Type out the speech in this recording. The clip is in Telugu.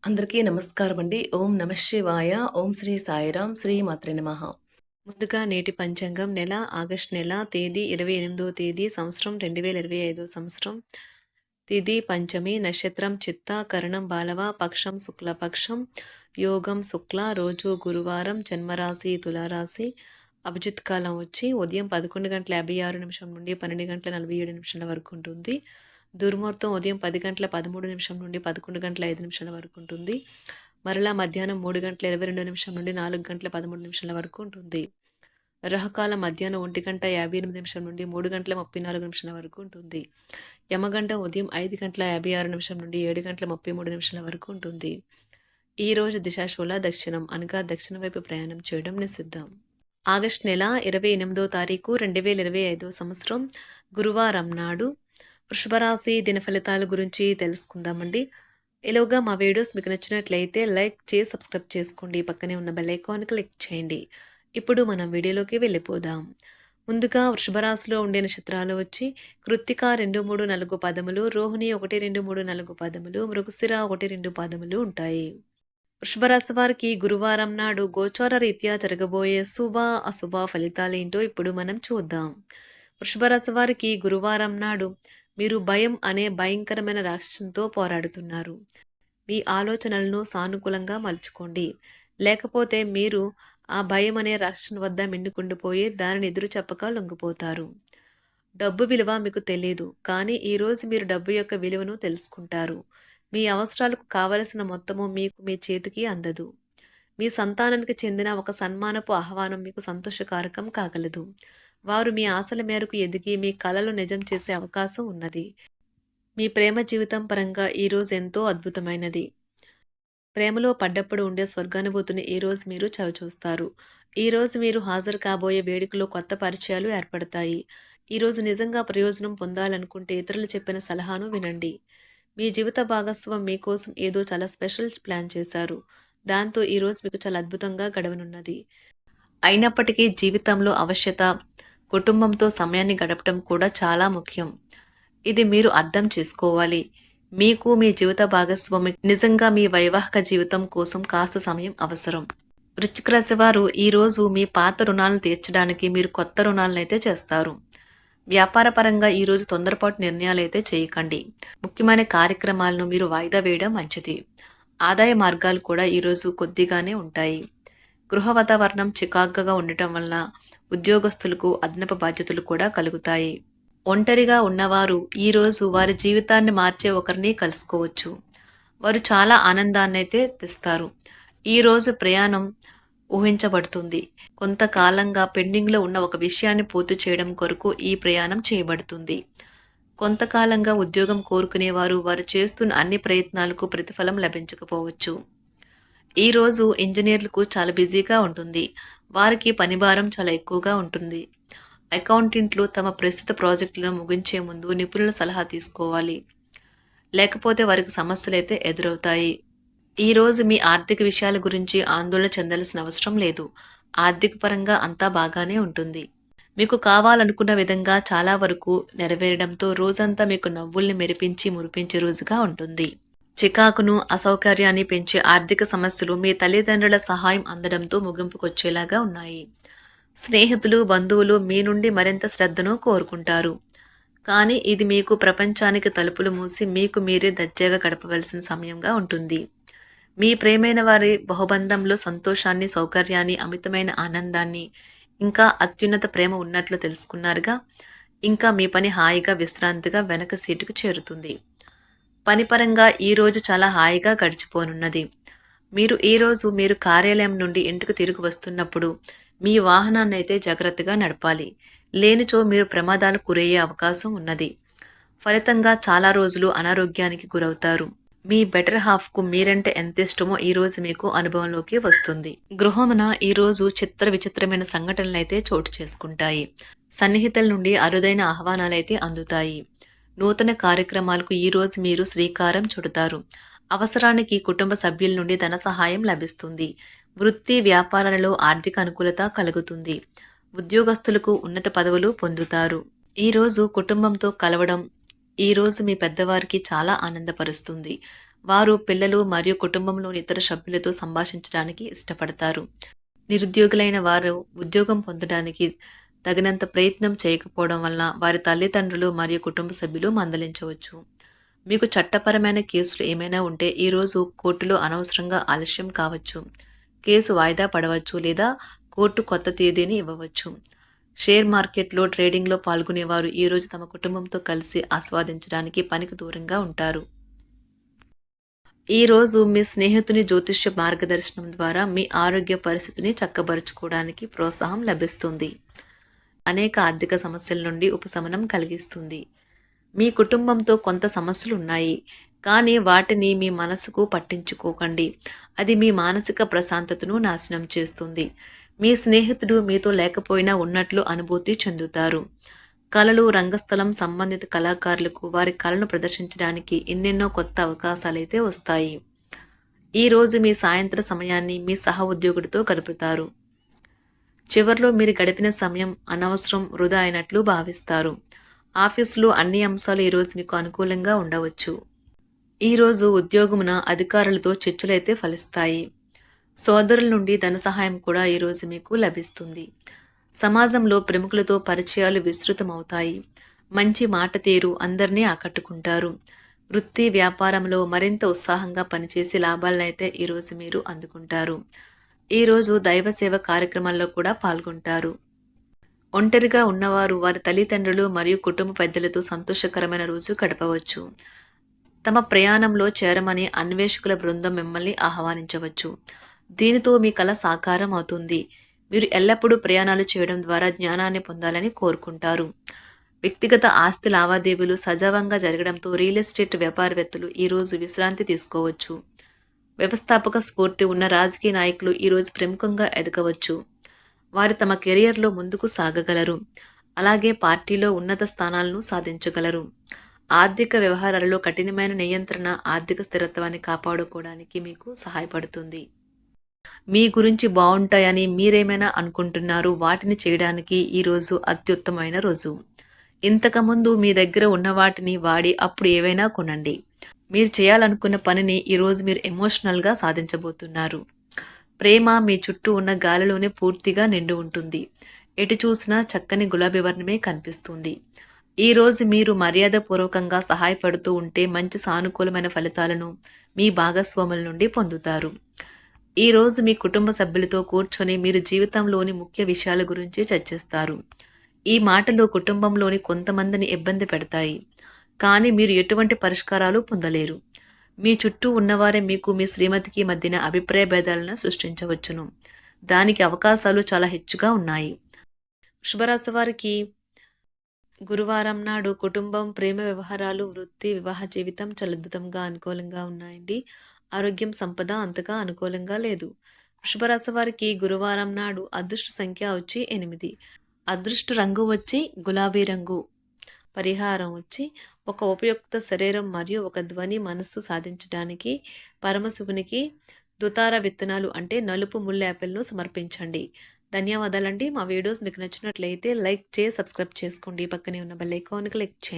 అందరికీ నమస్కారం అండి. ఓం నమః శివాయ. ఓం శ్రీ సాయిరాం. శ్రీ మాత్రే నమః. ముందుగా నేటి పంచాంగం నెల ఆగస్టు నెల తేదీ 28వ తేదీ సంవత్సరం 2025 సంవత్సరం. తిథి పంచమి, నక్షత్రం చిత్త, కరణం బాలవ, పక్షం శుక్లపక్షం, యోగం శుక్ల, రోజు గురువారం, జన్మరాశి తులారాశి. అభిజిత్ కాలం వచ్చి ఉదయం 11:56 నుండి 12:47 వరకు ఉంటుంది. దుర్ముహూర్తం ఉదయం 10:13 నుండి 11:05 వరకు ఉంటుంది. మరలా మధ్యాహ్నం 3:22 నుండి 4:13 వరకు ఉంటుంది. రాహుకాలం మధ్యాహ్నం 1:58 నుండి 3:34 వరకు ఉంటుంది. యమగండం ఉదయం 5:56 నుండి 7:33 వరకు ఉంటుంది. ఈ రోజు దిశాశూల దక్షిణం అనగా దక్షిణ వైపు ప్రయాణం చేయడం నిషిద్ధం. ఆగస్టు నెల 28వ తారీఖు 2025 సంవత్సరం గురువారం నాడు వృషభరాశి దిన ఫలితాల గురించి తెలుసుకుందామండి. ఇలాగా మా వీడియోస్ మీకు నచ్చినట్లయితే లైక్ చేసి సబ్స్క్రైబ్ చేసుకోండి. పక్కనే ఉన్న బెల్ ఐకాన్ క్లిక్ చేయండి. ఇప్పుడు మనం వీడియోలోకి వెళ్ళిపోదాం. ముందుగా వృషభరాశిలో ఉండే నక్షత్రాలు వచ్చి కృత్తిక 2, 3, 4 పదములు, రోహిణి 1, 2, 3, 4 పదములు, మృగశిర 1, 2 పదములు ఉంటాయి. వృషభరాశి వారికి గురువారం నాడు గోచార రీత్యా జరగబోయే శుభ అశుభ ఫలితాలేంటో ఇప్పుడు మనం చూద్దాం. వృషభరాశి వారికి గురువారం నాడు మీరు భయం అనే భయంకరమైన రాక్షసంతో పోరాడుతున్నారు. మీ ఆలోచనలను సానుకూలంగా మలుచుకోండి. లేకపోతే మీరు ఆ భయం అనే రాక్షసుని వద్ద మిన్నుకుండిపోయి దానిని ఎదురు చెప్పక లొంగిపోతారు. డబ్బు విలువ మీకు తెలియదు, కానీ ఈరోజు మీరు డబ్బు యొక్క విలువను తెలుసుకుంటారు. మీ అవసరాలకు కావలసిన మొత్తము మీకు మీ చేతికి అందదు. మీ సంతానానికి చెందిన ఒక సన్మానపు ఆహ్వానం మీకు సంతోషకారకం కాగలదు. వారు మీ ఆశల మేరకు ఎదిగి మీ కలలు నిజం చేసే అవకాశం ఉన్నది. మీ ప్రేమ జీవితం పరంగా ఈరోజు ఎంతో అద్భుతమైనది. ప్రేమలో పడ్డప్పుడు ఉండే స్వర్గానుభూతిని ఈరోజు మీరు చవిచూస్తారు. ఈరోజు మీరు హాజరు కాబోయే వేడుకలో కొత్త పరిచయాలు ఏర్పడతాయి. ఈరోజు నిజంగా ప్రయోజనం పొందాలనుకుంటే ఇతరులు చెప్పిన సలహాను వినండి. మీ జీవిత భాగస్వామి మీకోసం ఏదో చాలా స్పెషల్ ప్లాన్ చేశారు. దాంతో ఈరోజు మీకు చాలా అద్భుతంగా గడవనున్నది. అయినప్పటికీ జీవితంలో అవశ్యత కుటుంబంతో సమయాన్ని గడపడం కూడా చాలా ముఖ్యం. ఇది మీరు అర్థం చేసుకోవాలి. మీకు మీ జీవిత భాగస్వామి నిజంగా మీ వైవాహిక జీవితం కోసం కాస్త సమయం అవసరం. వృశ్చిక రాశి వారు ఈరోజు మీ పాత రుణాలను తీర్చడానికి మీరు కొత్త రుణాలనైతే చేస్తారు. వ్యాపార పరంగా ఈరోజు తొందరపాటు నిర్ణయాలైతే చేయకండి. ముఖ్యమైన కార్యక్రమాలను మీరు వాయిదా వేయడం మంచిది. ఆదాయ మార్గాలు కూడా ఈరోజు కొద్దిగానే ఉంటాయి. గృహ వాతావరణం చికాకుగా ఉండటం వల్ల ఉద్యోగస్తులకు అదనపు బాధ్యతలు కూడా కలుగుతాయి. ఒంటరిగా ఉన్నవారు ఈరోజు వారి జీవితాన్ని మార్చే ఒకరిని కలుసుకోవచ్చు. వారు చాలా ఆనందాన్ని అయితే తెస్తారు. ఈరోజు ప్రయాణం ఊహించబడుతుంది. కొంతకాలంగా పెండింగ్లో ఉన్న ఒక విషయాన్ని పూర్తి చేయడం కొరకు ఈ ప్రయాణం చేయబడుతుంది. కొంతకాలంగా ఉద్యోగం కోరుకునేవారు వారు చేస్తున్న అన్ని ప్రయత్నాలకు ప్రతిఫలం లభించకపోవచ్చు. ఈరోజు ఇంజనీర్లకు చాలా బిజీగా ఉంటుంది. వారికి పనిభారం చాలా ఎక్కువగా ఉంటుంది. అకౌంటెంట్లు తమ ప్రస్తుత ప్రాజెక్టులను ముగించే ముందు నిపుణుల సలహా తీసుకోవాలి. లేకపోతే వారికి సమస్యలు అయితే ఎదురవుతాయి. ఈరోజు మీ ఆర్థిక విషయాల గురించి ఆందోళన చెందాల్సిన అవసరం లేదు. ఆర్థిక పరంగా అంతా బాగానే ఉంటుంది. మీకు కావాలనుకున్న విధంగా చాలా వరకు నెరవేరడంతో రోజంతా మీకు నవ్వుల్ని మెరిపించి మురిపించే రోజుగా ఉంటుంది. చికాకును అసౌకర్యాన్ని పెంచే ఆర్థిక సమస్యలు మీ తల్లిదండ్రుల సహాయం అందడంతో ముగింపుకొచ్చేలాగా ఉన్నాయి. స్నేహితులు బంధువులు మీ నుండి మరింత శ్రద్ధను కోరుకుంటారు. కానీ ఇది మీకు ప్రపంచానికి తలుపులు మూసి మీకు మీరే దర్జాగా గడపవలసిన సమయంగా ఉంటుంది. మీ ప్రేమైన వారి బహుబంధంలో సంతోషాన్ని, సౌకర్యాన్ని, అమితమైన ఆనందాన్ని, ఇంకా అత్యున్నత ప్రేమ ఉన్నట్లు తెలుసుకున్నారుగా. ఇంకా మీ పని హాయిగా విశ్రాంతిగా వెనక సీటుకు చేరుతుంది. పనిపరంగా ఈరోజు చాలా హాయిగా గడిచిపోనున్నది. మీరు కార్యాలయం నుండి ఇంటికి తిరిగి వస్తున్నప్పుడు మీ వాహనాన్ని అయితే జాగ్రత్తగా నడపాలి. లేనిచో మీరు ప్రమాదాలకు గురయ్యే అవకాశం ఉన్నది. ఫలితంగా చాలా రోజులు అనారోగ్యానికి గురవుతారు. మీ బెటర్ హాఫ్కు మీరంటే ఎంత ఇష్టమో ఈరోజు మీకు అనుభవంలోకి వస్తుంది. గృహమున ఈరోజు చిత్ర విచిత్రమైన సంఘటనలు అయితే చోటు చేసుకుంటాయి. సన్నిహితుల నుండి అరుదైన ఆహ్వానాలైతే అందుతాయి. నూతన కార్యక్రమాలకు ఈరోజు మీరు శ్రీకారం చుడతారు. అవసరానికి కుటుంబ సభ్యుల నుండి ధన సహాయం లభిస్తుంది. వృత్తి వ్యాపారాలలో ఆర్థిక అనుకూలత కలుగుతుంది. ఉద్యోగస్తులకు ఉన్నత పదవులు పొందుతారు. ఈరోజు కుటుంబంతో కలవడం ఈరోజు మీ పెద్దవారికి చాలా ఆనందపరుస్తుంది. వారు పిల్లలు మరియు కుటుంబంలోని ఇతర సభ్యులతో సంభాషించడానికి ఇష్టపడతారు. నిరుద్యోగులైన వారు ఉద్యోగం పొందడానికి తగినంత ప్రయత్నం చేయకపోవడం వలన వారి తల్లిదండ్రులు మరియు కుటుంబ సభ్యులు మందలించవచ్చు. మీకు చట్టపరమైన కేసులు ఏమైనా ఉంటే ఈరోజు కోర్టులో అనవసరంగా ఆలస్యం కావచ్చు. కేసు వాయిదా పడవచ్చు లేదా కోర్టు కొత్త తేదీని ఇవ్వవచ్చు. షేర్ మార్కెట్లో ట్రేడింగ్లో పాల్గొనేవారు ఈరోజు తమ కుటుంబంతో కలిసి ఆస్వాదించడానికి పనికి దూరంగా ఉంటారు. ఈరోజు మీ స్నేహితుని జ్యోతిష్య మార్గదర్శనం ద్వారా మీ ఆరోగ్య పరిస్థితిని చక్కబరుచుకోవడానికి ప్రోత్సాహం లభిస్తుంది. అనేక ఆర్థిక సమస్యల నుండి ఉపశమనం కలిగిస్తుంది. మీ కుటుంబంతో కొంత సమస్యలు ఉన్నాయి, కానీ వాటిని మీ మనసుకు పట్టించుకోకండి. అది మీ మానసిక ప్రశాంతతను నాశనం చేస్తుంది. మీ స్నేహితుడు మీతో లేకపోయినా ఉన్నట్లు అనుభూతి చెందుతారు. కళలు, రంగస్థలం సంబంధిత కళాకారులకు వారి కళను ప్రదర్శించడానికి ఎన్నెన్నో కొత్త అవకాశాలైతే వస్తాయి. ఈరోజు మీ సాయంత్ర సమయాన్ని మీ సహ ఉద్యోగుడితో గడుపుతారు. చివర్లో మీరు గడిపిన సమయం అనవసరం, వృధా అయినట్లు భావిస్తారు. ఆఫీసులో అన్ని అంశాలు ఈరోజు మీకు అనుకూలంగా ఉండవచ్చు. ఈరోజు ఉద్యోగమున అధికారులతో చర్చలైతే ఫలిస్తాయి. సోదరుల నుండి ధన సహాయం కూడా ఈరోజు మీకు లభిస్తుంది. సమాజంలో ప్రముఖులతో పరిచయాలు విస్తృతమవుతాయి. మంచి మాట తీరు అందరినీ ఆకట్టుకుంటారు. వృత్తి వ్యాపారంలో మరింత ఉత్సాహంగా పనిచేసి లాభాలనైతే ఈరోజు మీరు అందుకుంటారు. ఈరోజు దైవ సేవ కార్యక్రమాల్లో కూడా పాల్గొంటారు. ఒంటరిగా ఉన్నవారు వారి తల్లిదండ్రులు మరియు కుటుంబ పెద్దలతో సంతోషకరమైన రోజు గడపవచ్చు. తమ ప్రయాణంలో చేరమని అన్వేషకుల బృందం మిమ్మల్ని ఆహ్వానించవచ్చు. దీనితో మీ కల సాకారం అవుతుంది. మీరు ఎల్లప్పుడూ ప్రయాణాలు చేయడం ద్వారా జ్ఞానాన్ని పొందాలని కోరుకుంటారు. వ్యక్తిగత ఆస్తి లావాదేవీలు సజావంగా జరగడంతో రియల్ ఎస్టేట్ వ్యాపారవేత్తలు ఈరోజు విశ్రాంతి తీసుకోవచ్చు. వ్యవస్థాపక స్ఫూర్తి ఉన్న రాజకీయ నాయకులు ఈరోజు ప్రముఖంగా ఎదగవచ్చు. వారు తమ కెరియర్లో ముందుకు సాగగలరు. అలాగే పార్టీలో ఉన్నత స్థానాలను సాధించగలరు. ఆర్థిక వ్యవహారాలలో కఠినమైన నియంత్రణ ఆర్థిక స్థిరత్వాన్ని కాపాడుకోవడానికి మీకు సహాయపడుతుంది. మీ గురించి బాగుంటాయని మీరేమైనా అనుకుంటున్నారు, వాటిని చేయడానికి ఈరోజు అత్యుత్తమైన రోజు. ఇంతకుముందు మీ దగ్గర ఉన్న వాటిని వాడి అప్పుడు ఏవైనా కొనండి. మీరు చేయాలనుకున్న పనిని ఈరోజు మీరు ఎమోషనల్గా సాధించబోతున్నారు. ప్రేమ మీ చుట్టూ ఉన్న గాలిలోనే పూర్తిగా నిండి ఉంటుంది. ఎటు చూసినా చక్కని గులాబీ వర్ణమే కనిపిస్తుంది. ఈరోజు మీరు మర్యాదపూర్వకంగా సహాయపడుతూ ఉంటే మంచి సానుకూలమైన ఫలితాలను మీ భాగస్వాముల నుండి పొందుతారు. ఈరోజు మీ కుటుంబ సభ్యులతో కూర్చొని మీరు జీవితంలోని ముఖ్య విషయాల గురించి చర్చిస్తారు. ఈ మాటలు కుటుంబంలోని కొంతమందిని ఇబ్బంది పెడతాయి, కానీ మీరు ఎటువంటి పరిష్కారాలు పొందలేరు. మీ చుట్టూ ఉన్నవారే మీకు మీ శ్రీమతికి మధ్యన అభిప్రాయ భేదాలను సృష్టించవచ్చును. దానికి అవకాశాలు చాలా హెచ్చుగా ఉన్నాయి. వృషభరాశి వారికి గురువారం నాడు కుటుంబం, ప్రేమ వ్యవహారాలు, వృత్తి, వివాహ జీవితం చాలా అద్భుతంగా అనుకూలంగా ఉన్నాయండి. ఆరోగ్యం, సంపద అంతగా అనుకూలంగా లేదు. వృషభరాశి వారికి గురువారం నాడు అదృష్ట సంఖ్య వచ్చి 8. అదృష్ట రంగు వచ్చి గులాబీ రంగు. పరిహారం వచ్చి ఒక ఉపయుక్త శరీరం మరియు ఒక ధ్వని మనస్సు సాధించడానికి పరమశివునికి దుతార విత్తనాలు అంటే నలుపు ముళ్ళ యాపిల్ను సమర్పించండి. ధన్యవాదాలండి. మా వీడియోస్ మీకు నచ్చినట్లయితే లైక్ చేసి సబ్స్క్రైబ్ చేసుకోండి. పక్కనే ఉన్న బెల్ ఐకాన్ క్లిక్ చేయండి.